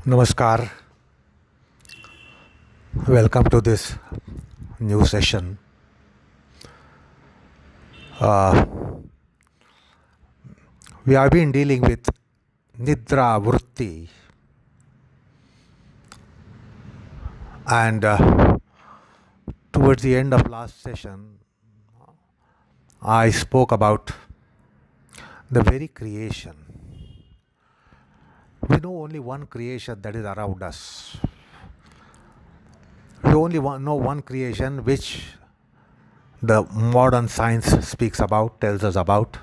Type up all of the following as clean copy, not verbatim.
Namaskar. Welcome to this new session. Uh, we have been dealing with Nidra, Vrutti, and towards the end of last session, I spoke about the very creation. We know only one creation that is around us. We only know one creation which the modern science speaks about, tells us about,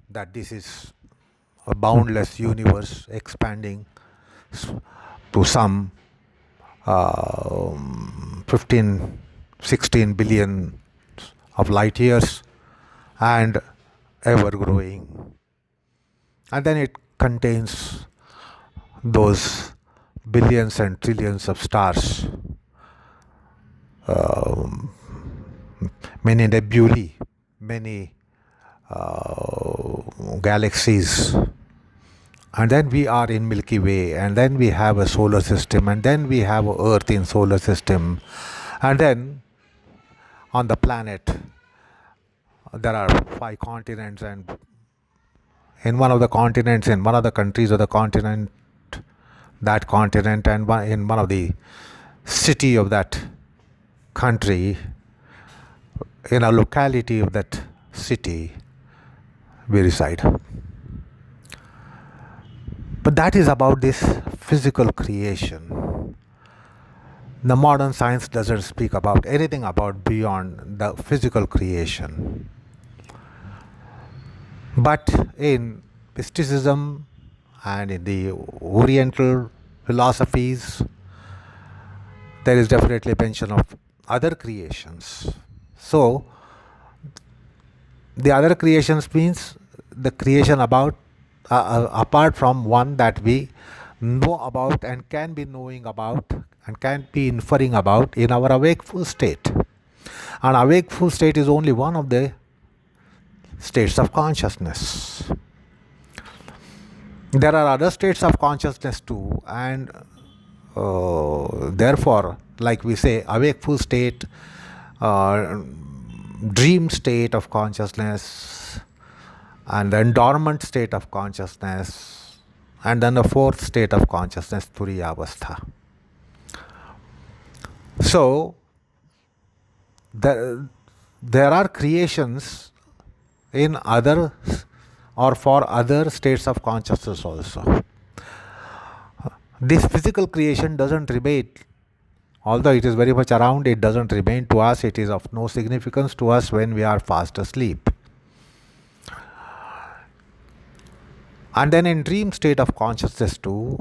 that this is a boundless universe expanding to some 15, 16 billion of light years and ever growing. And then it contains those billions and trillions of stars, many nebulae, many galaxies, and then we are in Milky Way, and then we have a solar system, and then we have Earth in solar system, and then on the planet there are 5 continents, and in one of the continents, in one of the countries of the continent, that continent, and in one of the city of that country, in a locality of that city, we reside. But that is about this physical creation. The modern science doesn't speak about anything about beyond the physical creation. But in mysticism and in the Oriental philosophies, there is definitely mention of other creations. So, the other creations means the creation about apart from one that we know about and can be knowing about and can be inferring about in our awakeful state. An awakeful state is only one of the states of consciousness. There are other states of consciousness too, and therefore, like we say, awakeful state, dream state of consciousness, and then dormant state of consciousness, and then the fourth state of consciousness, turiya vastha. So, there are creations in other or for other states of consciousness also. This physical creation doesn't remain, although it is very much around, it doesn't remain to us, it is of no significance to us when we are fast asleep. And then in dream state of consciousness too,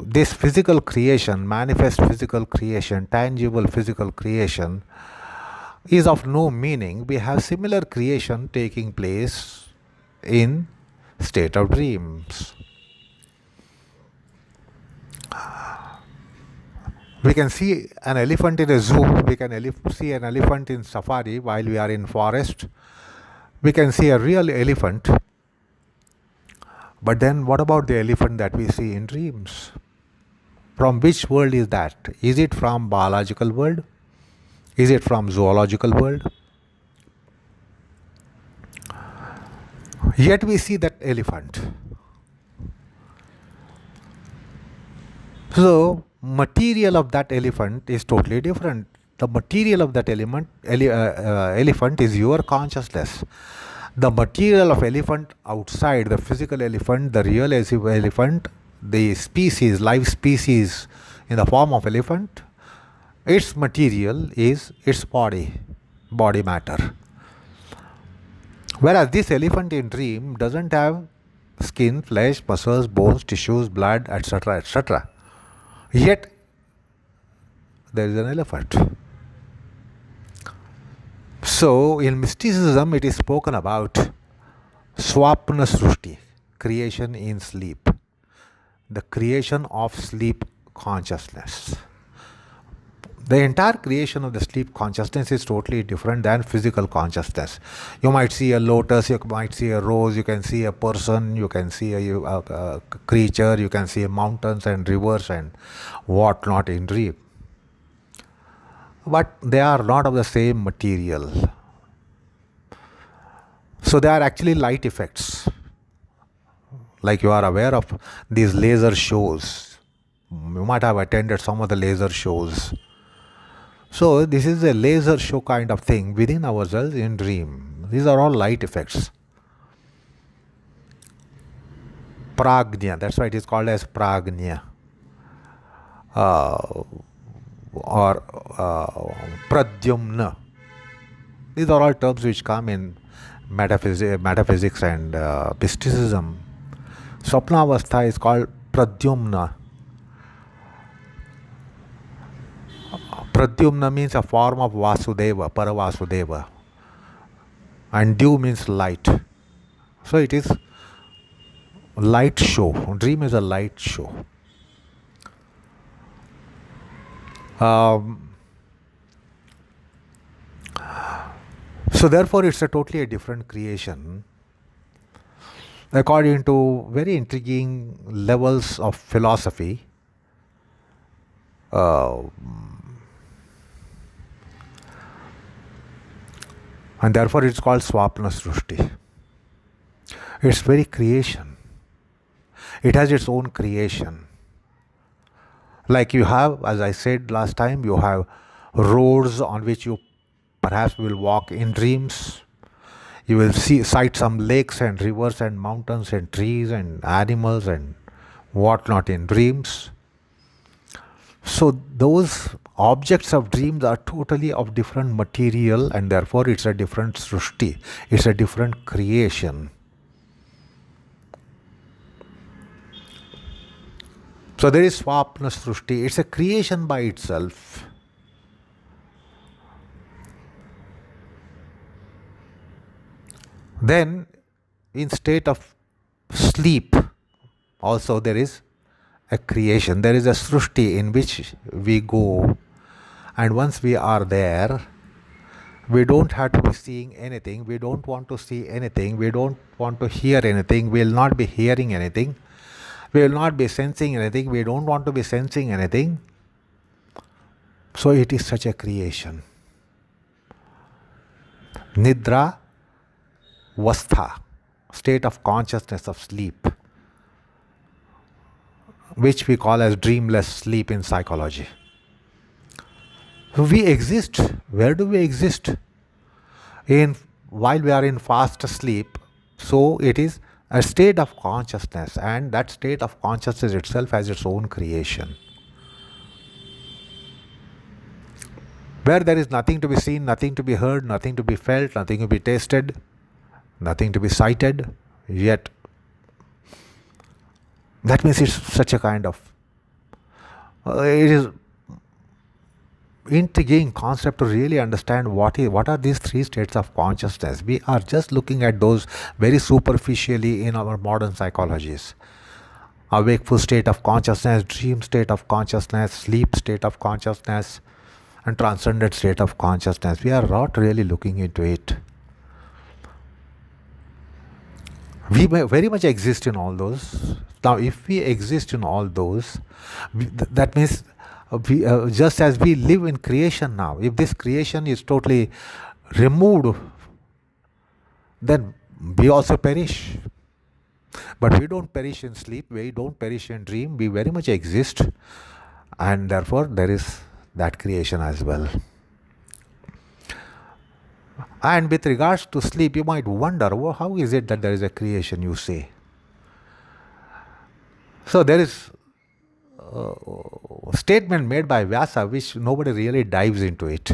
this physical creation, manifest physical creation, tangible physical creation, is of no meaning. We have similar creation taking place in state of dreams. We can see an elephant in a zoo, we can see an elephant in safari while we are in forest. We can see a real elephant. But then what about the elephant that we see in dreams? From which world is that? Is it from biological world? Is it from zoological world? Yet we see that elephant. So, material of that elephant is totally different. The material of that elephant is your consciousness. The material of elephant outside, the physical elephant, the real elephant, the species, live species in the form of elephant, its material is its body matter. Whereas this elephant in dream doesn't have skin, flesh, muscles, bones, tissues, blood, etc., etc. Yet there is an elephant. So in mysticism it is spoken about Swapna Srushti, creation in sleep, the creation of sleep consciousness. The entire creation of the sleep consciousness is totally different than physical consciousness. You might see a lotus, you might see a rose, you can see a person, you can see a creature, you can see mountains and rivers and what not in dream. But they are not of the same material. So they are actually light effects. Like you are aware of these laser shows. You might have attended some of the laser shows. So this is a laser show kind of thing within ourselves in dream. These are all light effects. Prajna, that's why it is called as Prajna. Or Pradyumna. These are all terms which come in metaphysics and mysticism. Swapna vastha is called Pradyumna. Pradyumna means a form of Vasudeva, Paravasudeva. And Dew means light. So it is light show. Dream is a light show. So therefore it's a totally different creation. According to very intriguing levels of philosophy, and therefore it's called Swapna Srushti. Its very creation. It has its own creation. Like you have, as I said last time, you have roads on which you perhaps will walk in dreams. You will sight some lakes and rivers and mountains and trees and animals and whatnot in dreams. So those objects of dreams are totally of different material, and therefore it's a different srushti. It's a different creation. So there is Swapna Srushti. It's a creation by itself. Then in state of sleep also there is a creation. There is a Srushti in which we go, and once we are there, we don't have to be seeing anything. We don't want to see anything. We don't want to hear anything. We will not be hearing anything. We will not be sensing anything. We don't want to be sensing anything. So it is such a creation. Nidra, vastha, state of consciousness of sleep, which we call as dreamless sleep in psychology. So we exist. Where do we exist? While we are in fast sleep. So it is a state of consciousness, and that state of consciousness itself has its own creation. Where there is nothing to be seen, nothing to be heard, nothing to be felt, nothing to be tasted, nothing to be sighted, yet that means it's such a kind of it is intriguing concept to really understand what are these three states of consciousness. We are just looking at those very superficially in our modern psychologies. A wakeful state of consciousness, dream state of consciousness, sleep state of consciousness, and transcendent state of consciousness. We are not really looking into it. We very much exist in all those. Now, if we exist in all those, that means just as we live in creation now, if this creation is totally removed, then we also perish. But we don't perish in sleep, we don't perish in dream, we very much exist, and therefore there is that creation as well. And with regards to sleep, you might wonder, well, how is it that there is a creation, you say? So there is a statement made by Vyasa which nobody really dives into it.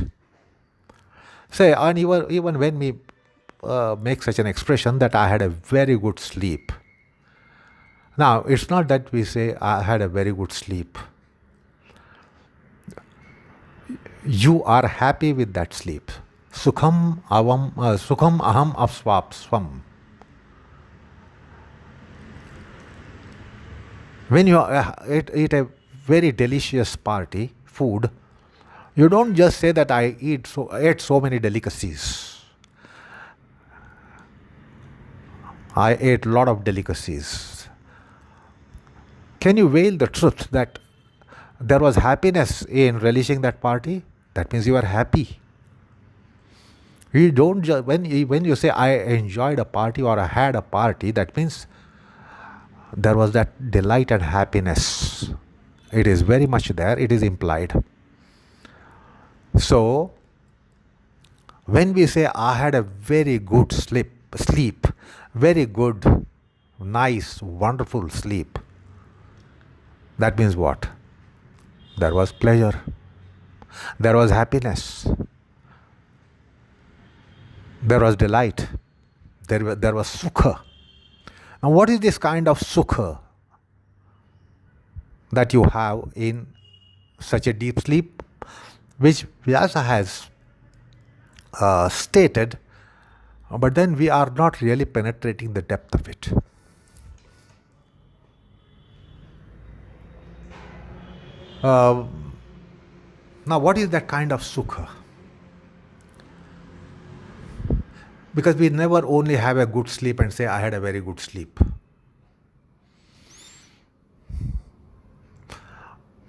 Say, and even when we make such an expression that I had a very good sleep. Now, it's not that we say I had a very good sleep. You are happy with that sleep. Sukham aham apswapsvam. When you eat a very delicious food, You don't just say that I ate so many delicacies. I ate a lot of delicacies. Can you veil the truth that there was happiness in relishing that party? That means you are happy. You don't just, when you say I enjoyed a party or I had a party, that means there was that delight and happiness. It is very much there. It is implied. So when we say I had a very good sleep, very good, nice, wonderful sleep, that means what? There was pleasure. There was happiness. There was delight. There was sukha. Now, what is this kind of sukha that you have in such a deep sleep, which Vyasa has stated, but then we are not really penetrating the depth of it. Now, what is that kind of sukha? Because we never only have a good sleep and say, I had a very good sleep.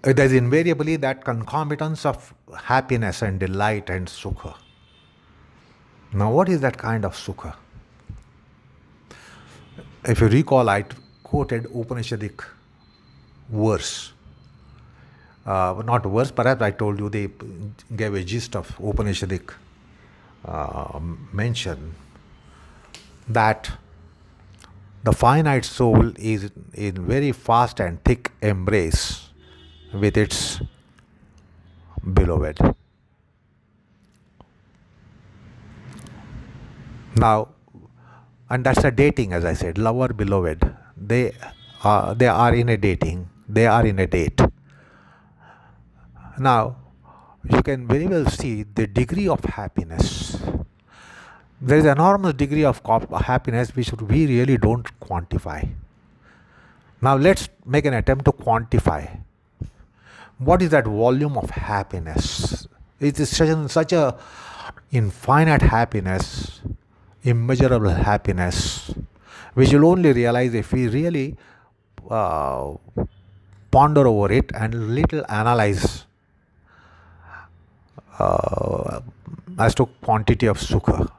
There's invariably that concomitance of happiness and delight and sukha. Now, what is that kind of sukha? If you recall, I quoted Upanishadic verse. Not verse, perhaps I told you they gave a gist of Upanishadic mention that the finite soul is in very fast and thick embrace with its beloved. Now, and that's a dating, as I said, lover, beloved. They are in a dating. They are in a date. Now, you can very well see the degree of happiness. There is an enormous degree of happiness which we really don't quantify. Now, let's make an attempt to quantify. What is that volume of happiness? It is such a infinite happiness, immeasurable happiness, which you'll only realize if we really ponder over it and little analyze as to quantity of sukha.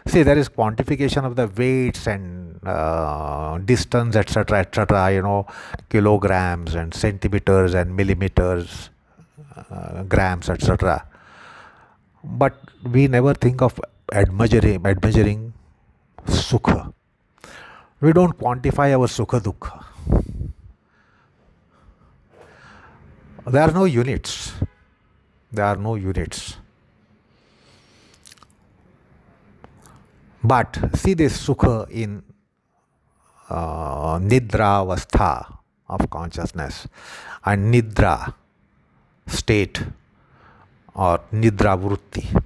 See, there is quantification of the weights and distance, etc., kilograms and centimeters and millimeters, grams, etc. But we never think of measuring sukha. We don't quantify our sukha dukkha. There are no units. There are no units. But see this sukha in Nidra vastha of consciousness and Nidra state or Nidra Vrutti.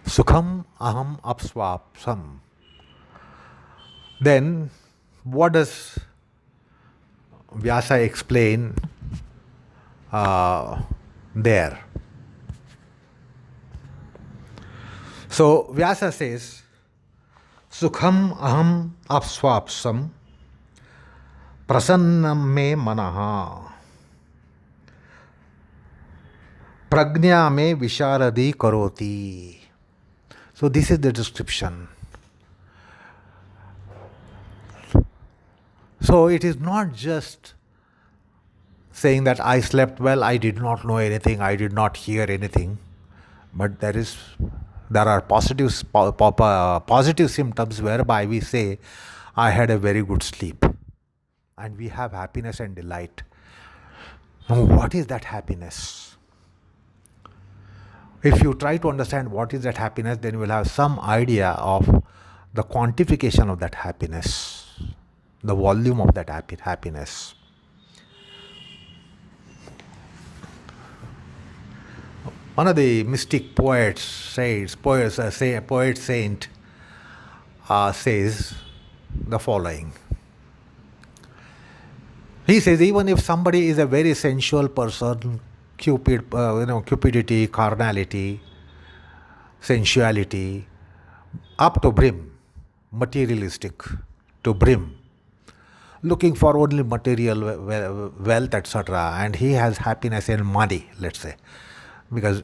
Sukham aham apswapsam. Then what does Vyasa explain there? So Vyasa says, Sukham aham apswapsam prasannam me manaha prajna me visharadi karoti. So this is the description. So it is not just saying that I slept well, I did not know anything, I did not hear anything, but there are positive symptoms whereby we say, I had a very good sleep, and we have happiness and delight. Now, what is that happiness? If you try to understand what is that happiness, then you will have some idea of the quantification of that happiness, the volume of that happiness. One of the mystic poet saint says the following. He says, even if somebody is a very sensual person, cupidity, carnality, sensuality, up to brim, materialistic, to brim, looking for only material wealth, etc. And he has happiness in money, let's say, because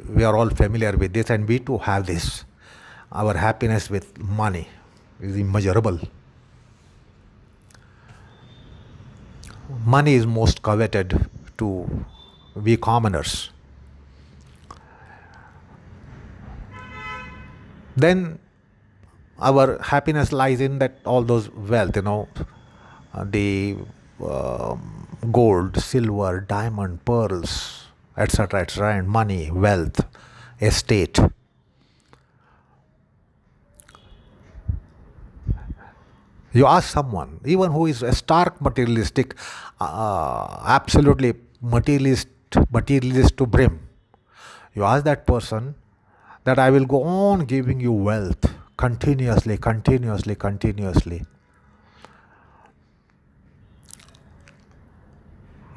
we are all familiar with this, and we too have this. Our happiness with money is immeasurable. Money is most coveted to we commoners. Then our happiness lies in that all those wealth, the gold, silver, diamond, pearls, etc., etc., and money, wealth, estate. You ask someone, even who is a stark materialistic, absolutely materialist to brim, you ask that person that I will go on giving you wealth continuously.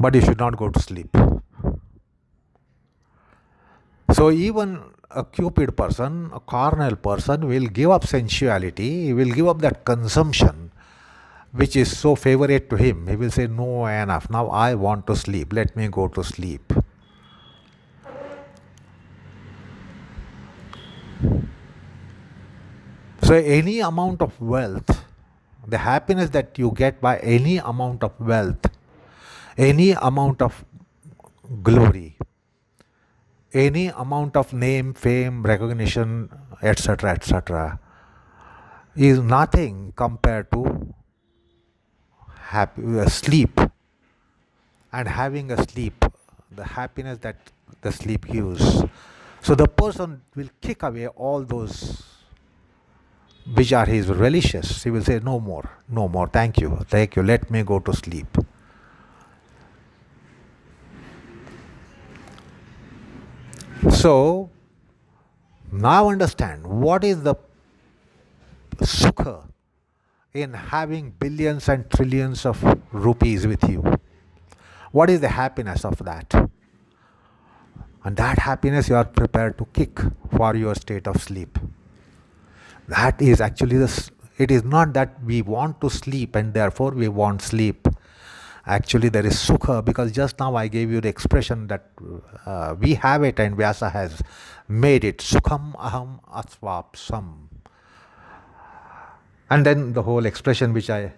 But you should not go to sleep. So even a cupid person, a carnal person will give up sensuality, he will give up that consumption which is so favorite to him. He will say, no, enough, now I want to sleep, let me go to sleep. So any amount of wealth, the happiness that you get by any amount of wealth, any amount of glory, any amount of name, fame, recognition, etc., is nothing compared to sleep. And having a sleep, the happiness that the sleep gives. So the person will kick away all those which are his relicious. He will say, no more, thank you, let me go to sleep. So now understand what is the sukha in having billions and trillions of rupees with you. What is the happiness of that? And that happiness you are prepared to kick for your state of sleep. That is actually it is not that we want to sleep and therefore we want sleep. Actually there is sukha, because just now I gave you the expression that we have it and Vyasa has made it. Sukham aham asvapsam. And then the whole expression which I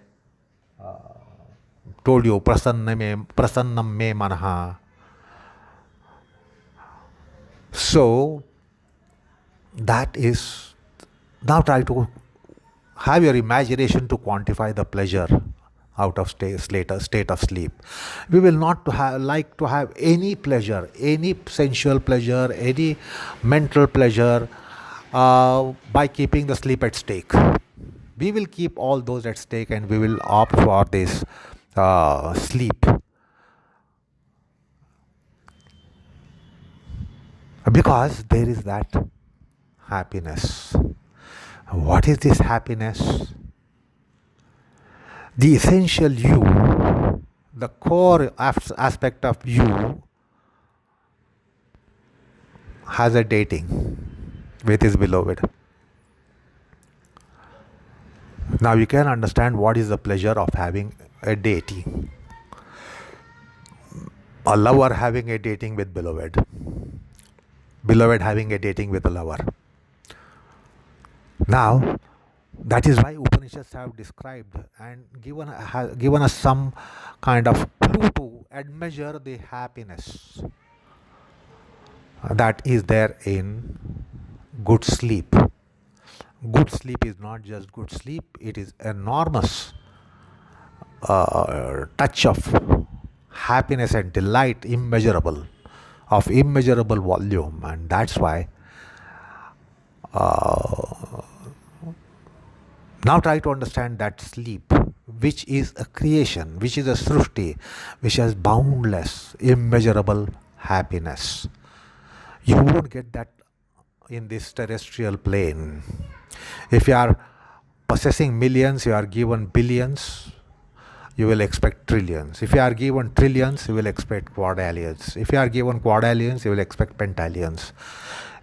told you, prasannam me manaha. So that is, now try to have your imagination to quantify the pleasure out of state of sleep. We will not like to have any pleasure, any sensual pleasure, any mental pleasure by keeping the sleep at stake. We will keep all those at stake and we will opt for this sleep. Because there is that happiness. What is this happiness? The essential you, the core aspect of you, has a dating with his beloved. Now you can understand what is the pleasure of having a dating. A lover having a dating with beloved. Beloved having a dating with a lover. Now, that is why Upanishads have described and given us some kind of clue to admeasure the happiness that is there in good sleep. Good sleep is not just good sleep, it is enormous touch of happiness and delight, of immeasurable volume. And that's why now try to understand that sleep, which is a creation, which is a srishti, which has boundless, immeasurable happiness. You won't get that in this terrestrial plane. If you are possessing millions, you are given billions, you will expect trillions. If you are given trillions, you will expect quadrillions. If you are given quadrillions, you will expect pentallions.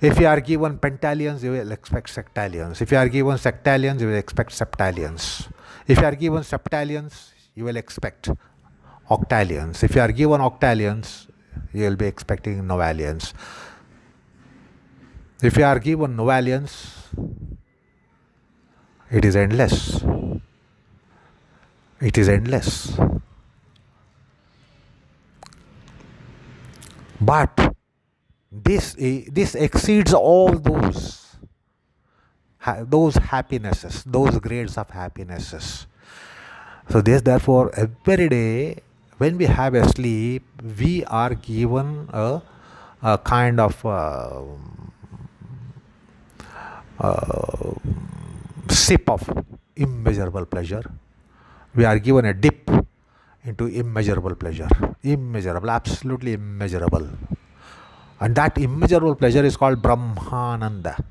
If you are given pentallions, you will expect sectallions. If you are given sectallions, you will expect septallions. If you are given septallions, you will expect octallions. If you are given octallions, you will be expecting novallions. If you are given novallions, it is endless. It is endless. But this exceeds all those happinesses, those grades of happinesses. So therefore, every day when we have a sleep, we are given a kind of sip of immeasurable pleasure. We are given a dip into immeasurable pleasure. Immeasurable, absolutely immeasurable. And that immeasurable pleasure is called Brahmananda.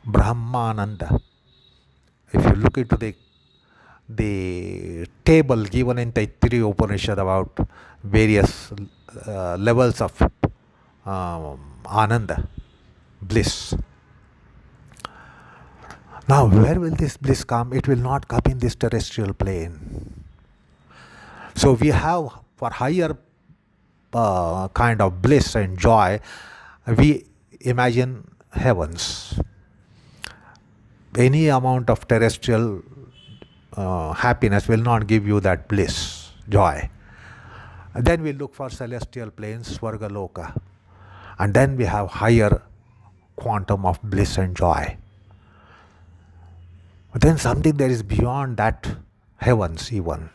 Brahmananda. If you look into the table given in Taittiriya Upanishad about various levels of Ananda, bliss. Now, where will this bliss come? It will not come in this terrestrial plane. So we have, for higher kind of bliss and joy, we imagine heavens. Any amount of terrestrial happiness will not give you that bliss, joy. And then we look for celestial planes, Svargaloka. And then we have higher quantum of bliss and joy. But then something that is beyond that heavens even.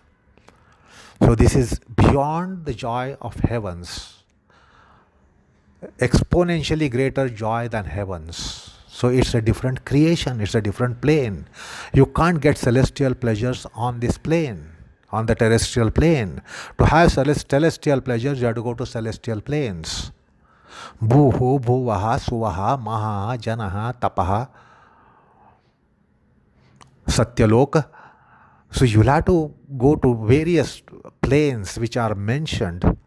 So this is beyond the joy of heavens. Exponentially greater joy than heavens. So it's a different creation, it's a different plane. You can't get celestial pleasures on this plane, on the terrestrial plane. To have celestial pleasures, you have to go to celestial planes. Bhuhu, bhuvaha, suvaha, maha, janaha, tapaha, satyaloka. So you'll have to go to various planes which are mentioned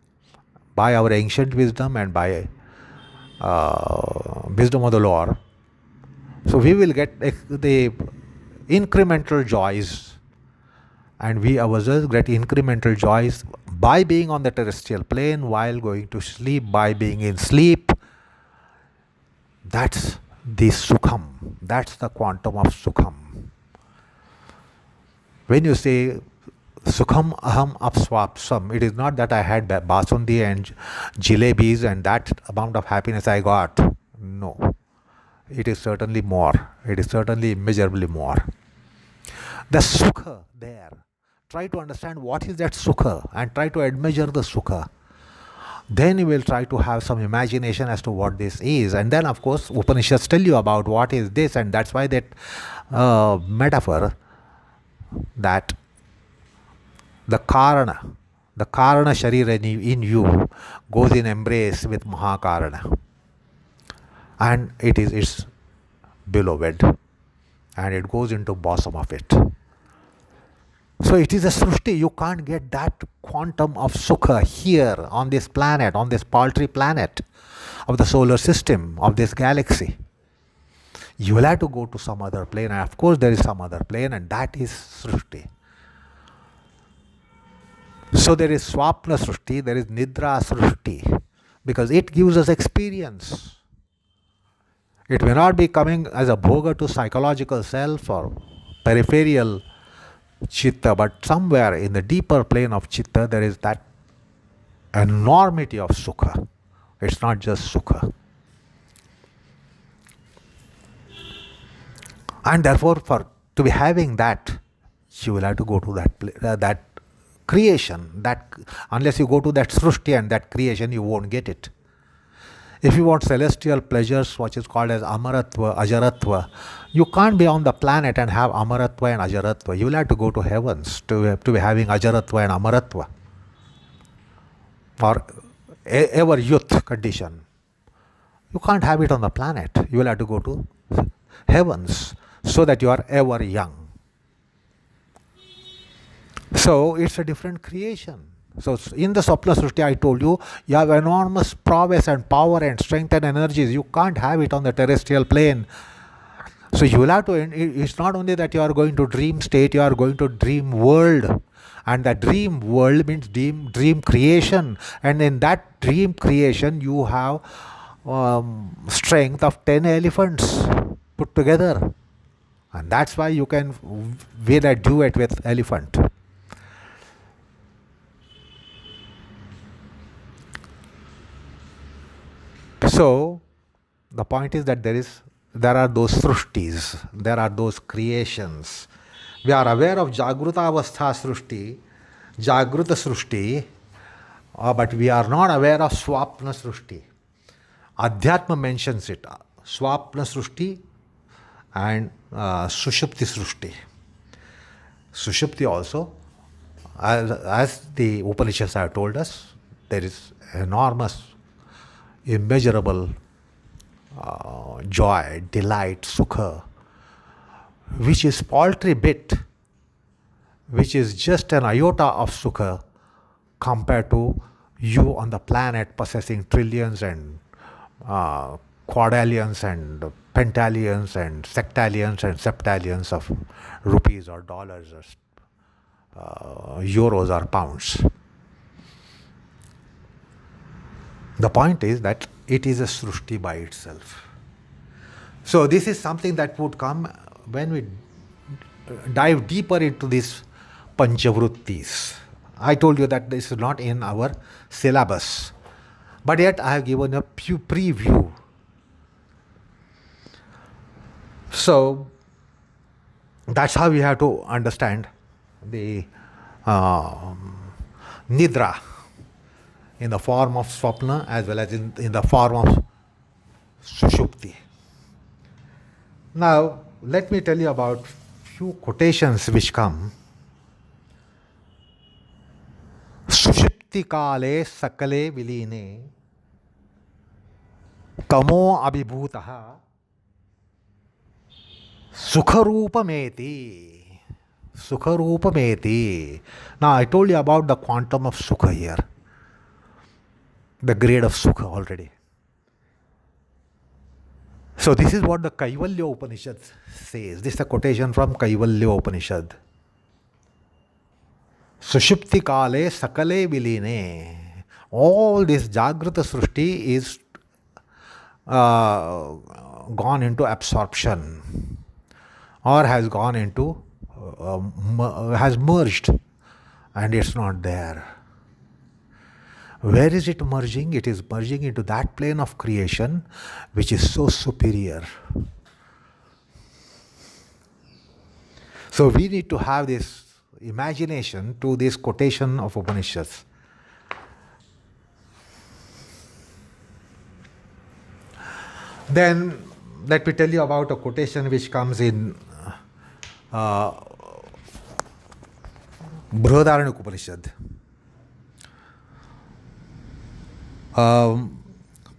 by our ancient wisdom and by wisdom of the Lord. So we will get the incremental joys, and we ourselves get incremental joys by being on the terrestrial plane, while going to sleep, by being in sleep. That's the sukham. That's the quantum of sukham. When you say sukham aham apswapsam, it is not that I had basundi and jalebis and that amount of happiness I got. No. It is certainly more. It is certainly immeasurably more. The sukha there. Try to understand what is that sukha and try to admeasure the sukha. Then you will try to have some imagination as to what this is. And then, of course, Upanishads tell you about what is this, and that's why that metaphor, that the karana sharira in you goes in embrace with Mahakarana. And it is its beloved, and it goes into bosom of it. So it is a srushti. You can't get that quantum of sukha here on this planet, on this paltry planet of the solar system, of this galaxy. You will have to go to some other plane, and of course there is some other plane, and that is srushti. So there is Swapna srushti, there is Nidra srushti, because it gives us experience. It may not be coming as a bhoga to psychological self or peripheral chitta, but somewhere in the deeper plane of chitta there is that enormity of sukha. It's not just sukha. And therefore, to be having that, you will have to go to that creation. That unless you go to that srushti and that creation, you won't get it. If you want celestial pleasures, what is called as amaratva, ajaratva, you can't be on the planet and have amaratva and ajaratva. You will have to go to heavens to be having ajaratva and amaratva, or ever youth condition. You can't have it on the planet. You will have to go to heavens so that you are ever young. So it's a different creation. So in the Swapna Srishti, I told you, you have enormous prowess and power and strength and energies. You can't have it on the terrestrial plane. So you will have to, it's not only that you are going to dream state, you are going to dream world. And that dream world means dream creation. And in that dream creation, you have strength of 10 elephants put together. And that's why you can win a duet with elephant. So the point is that there are those srushtis, there are those creations. We are aware of Jagruta Avastha Srushti, Jagruta Srushti, but we are not aware of Swapna Srushti. Adhyatma mentions it, Swapna Srushti and Sushupti Srushti. Sushupti also, as the Upanishads have told us, there is enormous, immeasurable joy, delight, sukha, which is paltry bit, which is just an iota of sukha compared to you on the planet possessing trillions and quadrillions and pentallions and sectallions and septallions of rupees or dollars or euros or pounds. The point is that it is a srushti by itself. So this is something that would come when we dive deeper into these panchavrittis. I told you that this is not in our syllabus, but yet I have given a preview. So that's how we have to understand the Nidra in the form of Swapna as well as in the form of Sushupti. Now, let me tell you about few quotations which come. Sushupti kale sakale viline kamo abhibhutaha sukharupameti. Sukharupameti. Now, I told you about the quantum of sukha here. The grade of sukha already. So this is what the Kaivalya Upanishad says. This is a quotation from Kaivalya Upanishad. Sushupti kale sakale viline. All this Jagrata Srushti is gone into absorption or has gone into, has merged and it's not there. Where is it merging? It is merging into that plane of creation which is so superior. So we need to have this imagination to this quotation of Upanishads. Then let me tell you about a quotation which comes in Brihadaranyaka Upanishad.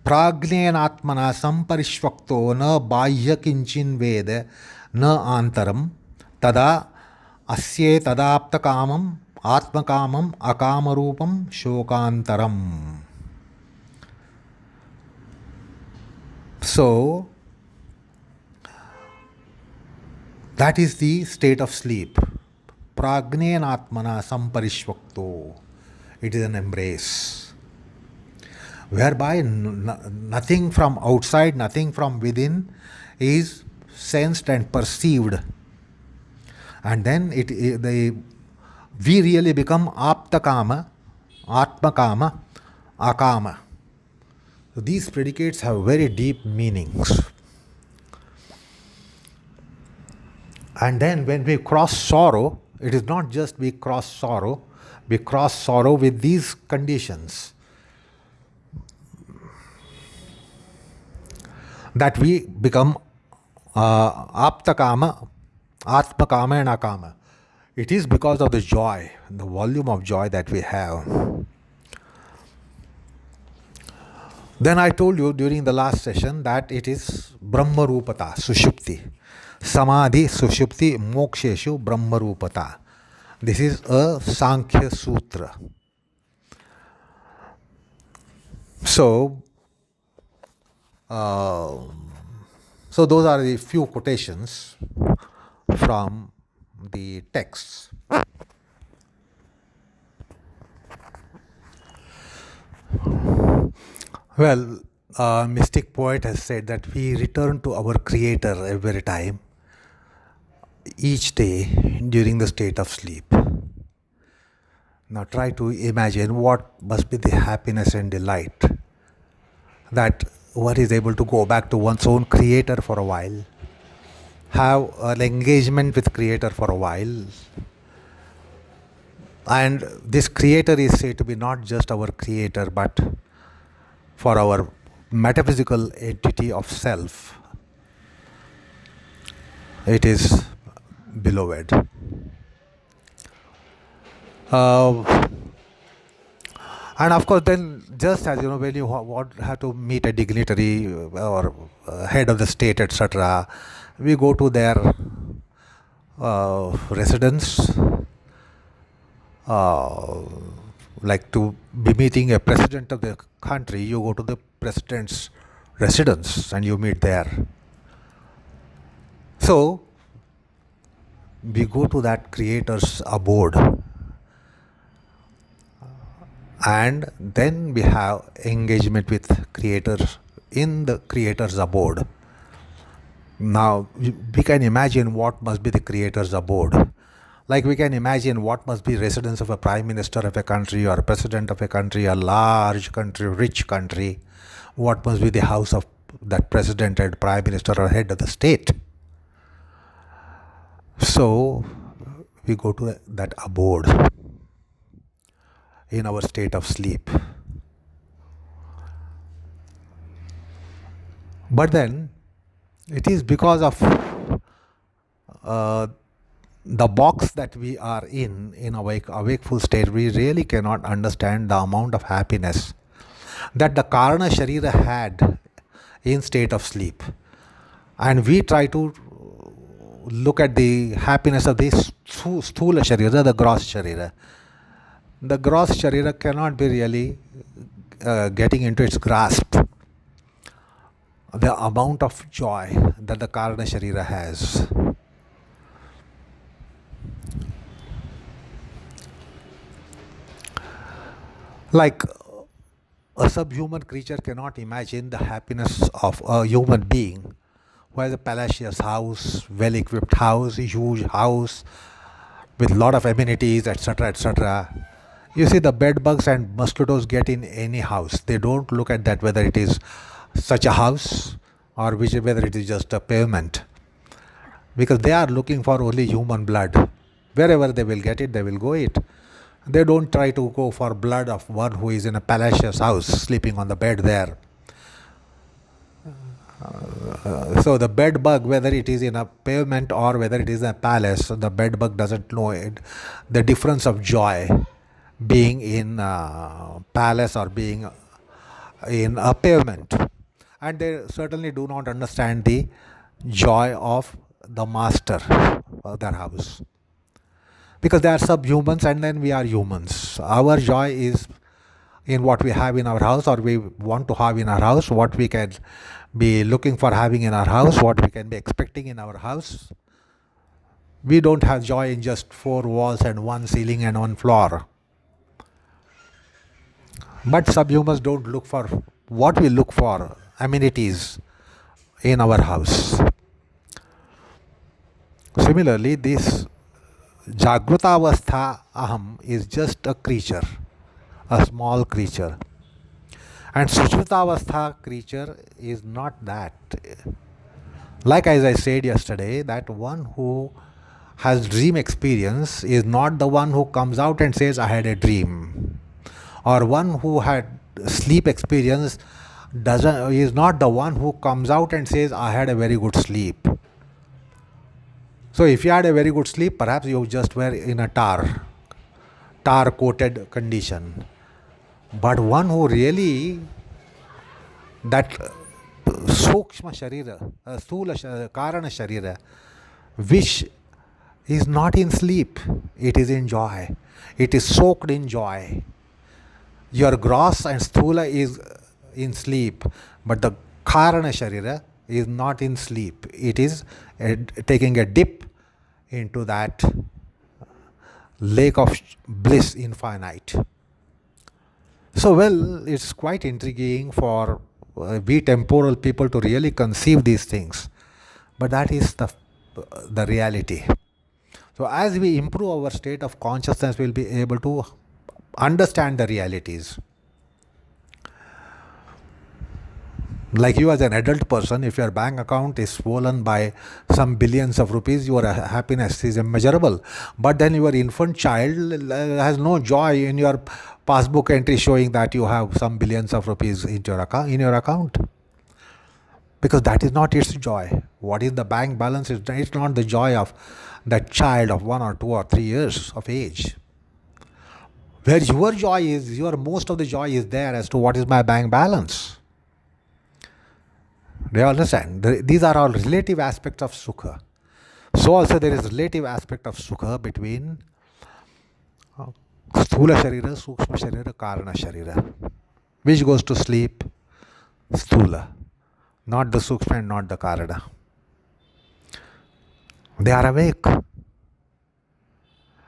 Prajnenatmana samparishvakto na bahya kinchin veda na antaram tada asye tadapta kamam atmakamam akamarupam shokantaram. So that is the state of sleep. Prajnenatmana samparishvakto. It is an embrace whereby nothing from outside, nothing from within is sensed and perceived. And then we really become aptakama, atmakama, akama. So these predicates have very deep meanings. And then when we cross sorrow, it is not just we cross sorrow with these conditions. That we become aptakama, atmakama and akama. It is because of the joy, the volume of joy that we have. Then I told you during the last session that it is Brahmarupata, Sushupti. Samadhi, Sushupti, Moksheshu, Brahmarupata. This is a Sankhya Sutra. So, so those are the few quotations from the texts. Well, a mystic poet has said that we return to our Creator every time, each day during the state of sleep. Now try to imagine what must be the happiness and delight that one is able to go back to one's own Creator for a while, have an engagement with Creator for a while. And this Creator is said to be not just our Creator, but for our metaphysical entity of self. It is beloved. And of course, then, just as when you have to meet a dignitary or head of the state, etc., we go to their residence. Like to be meeting a president of the country, you go to the president's residence and you meet there. So, we go to that Creator's abode. And then we have engagement with Creator in the Creator's abode. Now, we can imagine what must be the Creator's abode. Like we can imagine what must be residence of a prime minister of a country or a president of a country, a large country, rich country. What must be the house of that president and prime minister or head of the state. So, we go to that abode in our state of sleep. But then, it is because of the box that we are in awakeful state, we really cannot understand the amount of happiness that the Karana Sharira had in state of sleep. And we try to look at the happiness of this Sthula Sharira, the gross Sharira. The gross Sharira cannot be really getting into its grasp the amount of joy that the Karana Sharira has. Like a subhuman creature cannot imagine the happiness of a human being who has a palatial house, well-equipped house, a huge house with a lot of amenities, etc., etc. You see, the bed bugs and mosquitoes get in any house. They don't look at that whether it is such a house or whether it is just a pavement, because they are looking for only human blood. Wherever they will get it, they will go it. They don't try to go for blood of one who is in a palatial house, sleeping on the bed there. So the bed bug, whether it is in a pavement or whether it is a palace, the bed bug doesn't know it. The difference of joy being in a palace or being in a pavement. And they certainly do not understand the joy of the master of their house. Because they are subhumans and then we are humans. Our joy is in what we have in our house or we want to have in our house, what we can be looking for having in our house, what we can be expecting in our house. We don't have joy in just four walls and one ceiling and one floor. But subhumans don't look for what we look for, amenities in our house. Similarly, this Jagrutavastha Aham is just a creature, a small creature. And Sushritavastha creature is not that. Like as I said yesterday, that one who has dream experience is not the one who comes out and says, I had a dream. Or one who had sleep experience is not the one who comes out and says, I had a very good sleep. So if you had a very good sleep, perhaps you just were in a tar-coated condition. But one who really, that Sukshma Sharira, Sthula Karana Sharira, which is not in sleep, it is in joy. It is soaked in joy. Your gross and sthula is in sleep, but the karana sharira is not in sleep. It is taking a dip into that lake of bliss infinite. So, well, it's quite intriguing for we temporal people to really conceive these things, but that is the reality. So, as we improve our state of consciousness, we'll be able to understand the realities. Like you as an adult person, if your bank account is swollen by some billions of rupees, your happiness is immeasurable. But then your infant child has no joy in your passbook entry showing that you have some billions of rupees in your account. Because that is not its joy. What is the bank balance? It's not the joy of that child of 1 or 2 or 3 years of age. Where your joy is, most of the joy is there as to what is my bank balance. Do you understand? These are all relative aspects of sukha. So also there is relative aspect of sukha between sthula sharira, sukshma sharira, karana sharira. Which goes to sleep? Sthula. Not the sukshma and not the karana. They are awake.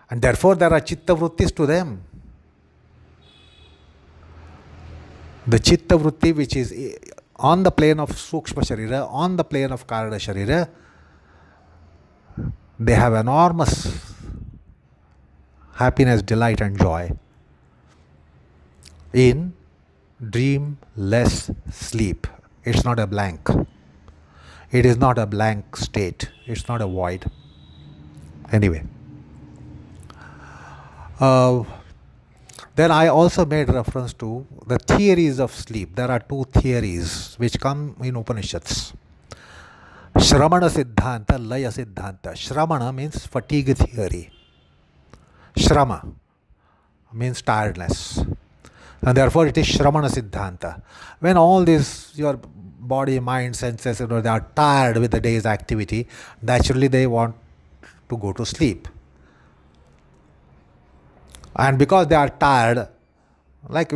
And therefore there are chitta vruttis to them. The chitta vritti which is on the plane of sukshma sharira, on the plane of karana sharira, they have enormous happiness, delight and joy in dreamless sleep. It's not a blank. It is not a blank state. It's not a void. Anyway. Then I also made reference to the theories of sleep. There are 2 theories which come in Upanishads. Shramana Siddhanta, Laya Siddhanta. Shramana means fatigue theory. Shrama means tiredness. And therefore it is Shramana Siddhanta. When all this, your body, mind, senses, they are tired with the day's activity, naturally they want to go to sleep. And because they are tired, like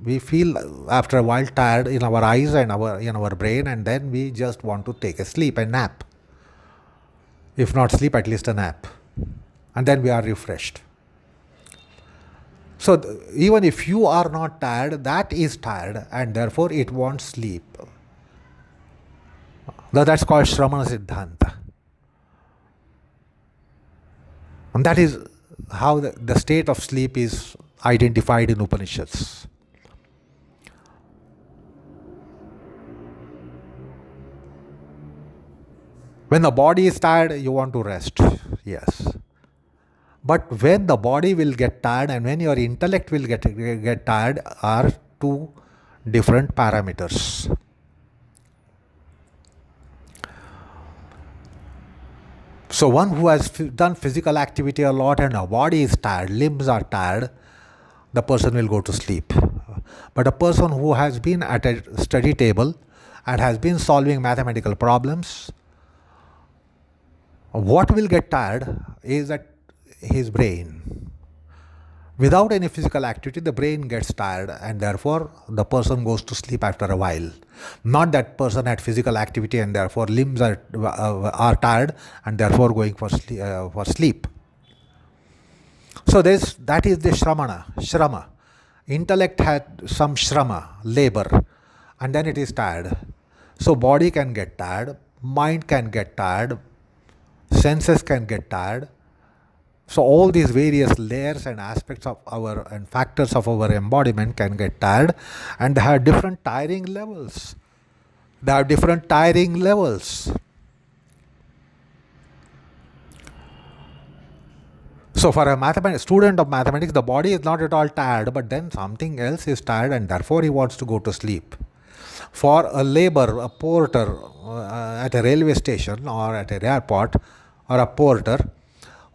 we feel after a while tired in our eyes and in our brain, and then we just want to take a sleep and nap. If not sleep, at least a nap. And then we are refreshed. So even if you are not tired, that is tired and therefore it wants sleep. Now that's called Shramana Siddhanta. And that is how the state of sleep is identified in Upanishads. When the body is tired, you want to rest. Yes. But when the body will get tired and when your intellect will get tired are 2 different parameters. So one who has done physical activity a lot and her body is tired, limbs are tired, the person will go to sleep. But a person who has been at a study table and has been solving mathematical problems, what will get tired is that his brain. Without any physical activity, the brain gets tired and therefore the person goes to sleep after a while. Not that person had physical activity and therefore limbs are tired and therefore going for sleep. So that is the shrama. Intellect had some shrama, labor, and then it is tired. So body can get tired, mind can get tired, senses can get tired. So all these various layers and aspects of and factors of our embodiment can get tired, and they have different tiring levels. So for a student of mathematics, the body is not at all tired, but then something else is tired and therefore he wants to go to sleep. For a laborer, a porter at a railway station or at an airport, or a porter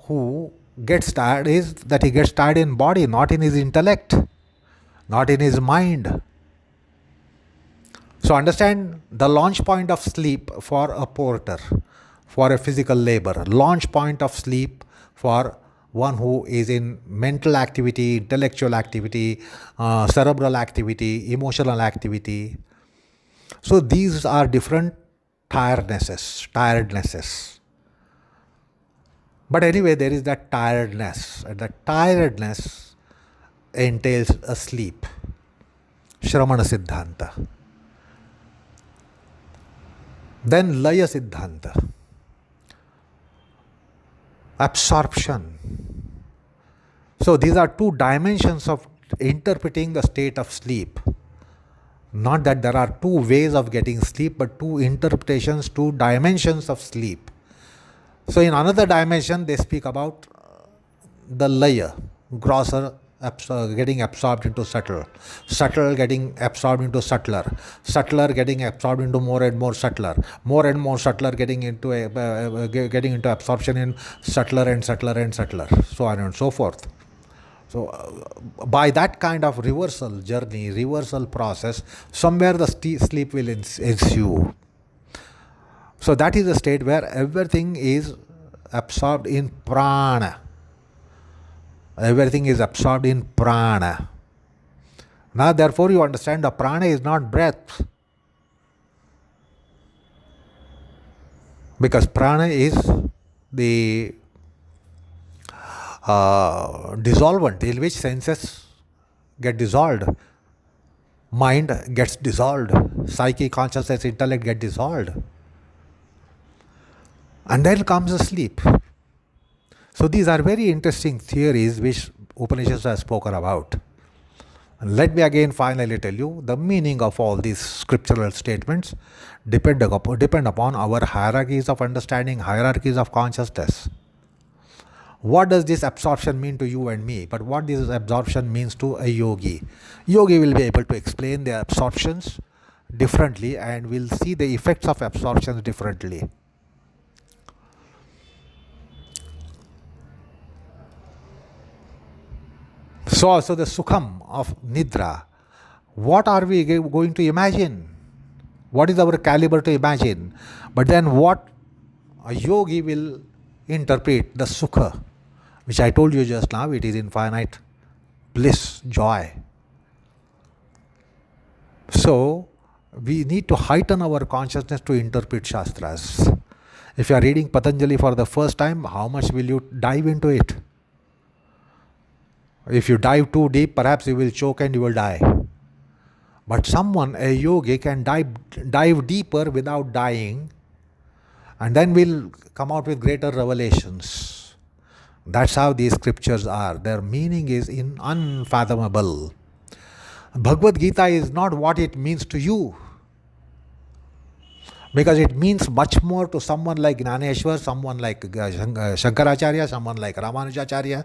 who gets tired is that he gets tired in body, not in his intellect, not in his mind. So understand the launch point of sleep for a porter. for a physical labor, launch point of sleep for one who is in mental activity, intellectual activity, cerebral activity, emotional activity. So these are different tirednesses. But anyway, there is that tiredness, and that tiredness entails a sleep. Shramana Siddhanta. Then Laya Siddhanta. Absorption. So these are two dimensions of interpreting the state of sleep. Not that there are two ways of getting sleep, but two interpretations, two dimensions of sleep. So in another dimension, they speak about the Laya, grosser, getting absorbed into subtle, subtle getting absorbed into subtler, subtler getting absorbed into more and more subtler getting into absorption in subtler and subtler and subtler, so on and so forth. So by that kind of reversal journey, reversal process, somewhere the sleep will ensue. So that is the state where everything is absorbed in prana. Everything is absorbed in prana. Now therefore you understand the prana is not breath. Because prana is the dissolvent in which senses get dissolved. Mind gets dissolved. Psyche, consciousness, intellect get dissolved. And then comes the sleep. So these are very interesting theories which Upanishads have spoken about. And let me again finally tell you the meaning of all these scriptural statements depend upon our hierarchies of understanding, hierarchies of consciousness. What does this absorption mean to you and me? But what this absorption means to a yogi? Yogi will be able to explain the absorptions differently and will see the effects of absorptions differently. So also the sukham of Nidra. What are we going to imagine? What is our caliber to imagine? But then what a yogi will interpret the sukha, which I told you just now, it is infinite bliss, joy. So we need to heighten our consciousness to interpret Shastras. If you are reading Patanjali for the first time, how much will you dive into it? If you dive too deep, perhaps you will choke and you will die. But someone, a yogi, can dive deeper without dying, and then will come out with greater revelations. That's how these scriptures are. Their meaning is unfathomable. Bhagavad Gita is not what it means to you, because it means much more to someone like Jnaneshwar, someone like Shankaracharya, someone like Ramanujacharya.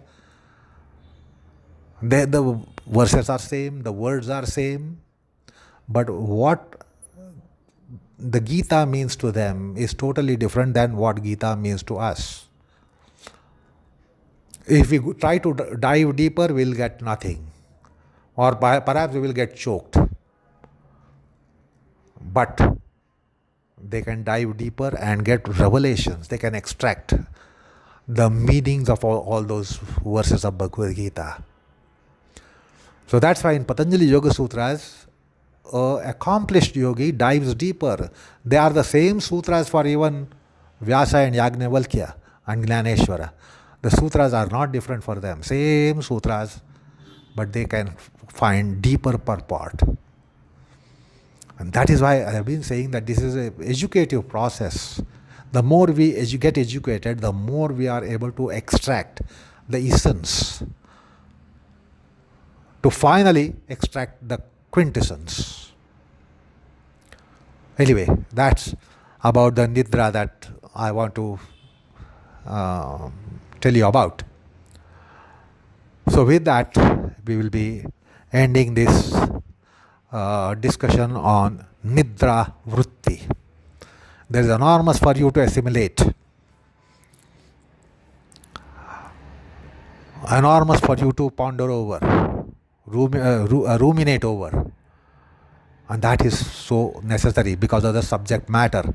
The verses are same, the words are same, but what the Gita means to them is totally different than what Gita means to us. If we try to dive deeper, we'll get nothing, or perhaps we will get choked. But they can dive deeper and get revelations. They can extract the meanings of all those verses of Bhagavad Gita. So that's why in Patanjali Yoga Sutras, accomplished yogi dives deeper. They are the same sutras for even Vyasa and Yajnavalkya and Jnaneshwara. The sutras are not different for them. Same sutras, but they can find deeper purport. And that is why I have been saying that this is an educative process. The more we get educated, the more we are able to extract the essence, to finally extract the quintessence. Anyway, that's about the Nidra that I want to tell you about. So with that, we will be ending this discussion on Nidra Vrutti. There is enormous for you to assimilate, enormous for you to ponder over, ruminate over. And that is so necessary because of the subject matter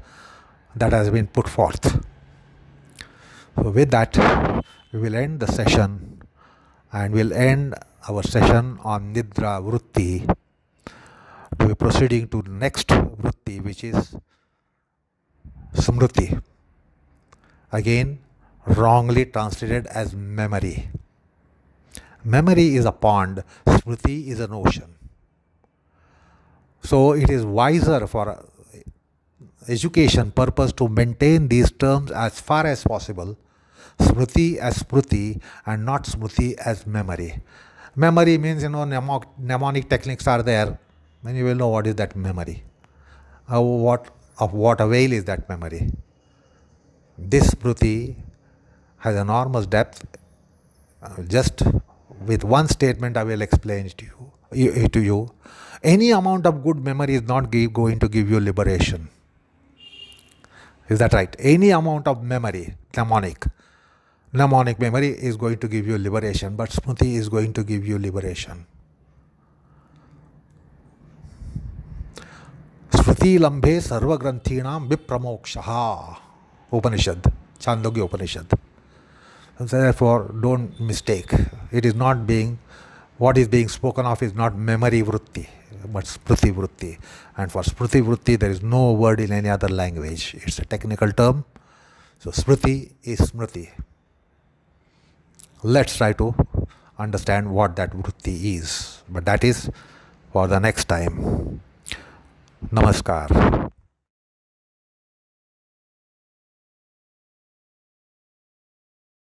that has been put forth. So with that, we will end the session, and we'll end our session on Nidra Vrutti. We are proceeding to the next Vrutti, which is Smriti. Again, wrongly translated as memory. Memory is a pond, Smriti is an ocean. So it is wiser for education purpose to maintain these terms as far as possible. Smriti as Smriti and not Smriti as memory. Memory means, mnemonic techniques are there. Then you will know what is that memory. Of what avail is that memory? This Smriti has enormous depth. Just with one statement I will explain it to you. Any amount of good memory is not going to give you liberation. Is that right? Any amount of memory, mnemonic memory is going to give you liberation, but Smriti is going to give you liberation. Smriti lambhe sarva granthinam vipramokshaha. Upanishad, Chandogya Upanishad. So therefore, don't mistake. It is not what is being spoken of is not memory vrutti, but Smriti vrutti. And for Smriti vrutti, there is no word in any other language. It's a technical term. So Smriti is Smriti. Let's try to understand what that vrutti is. But that is for the next time. Namaskar.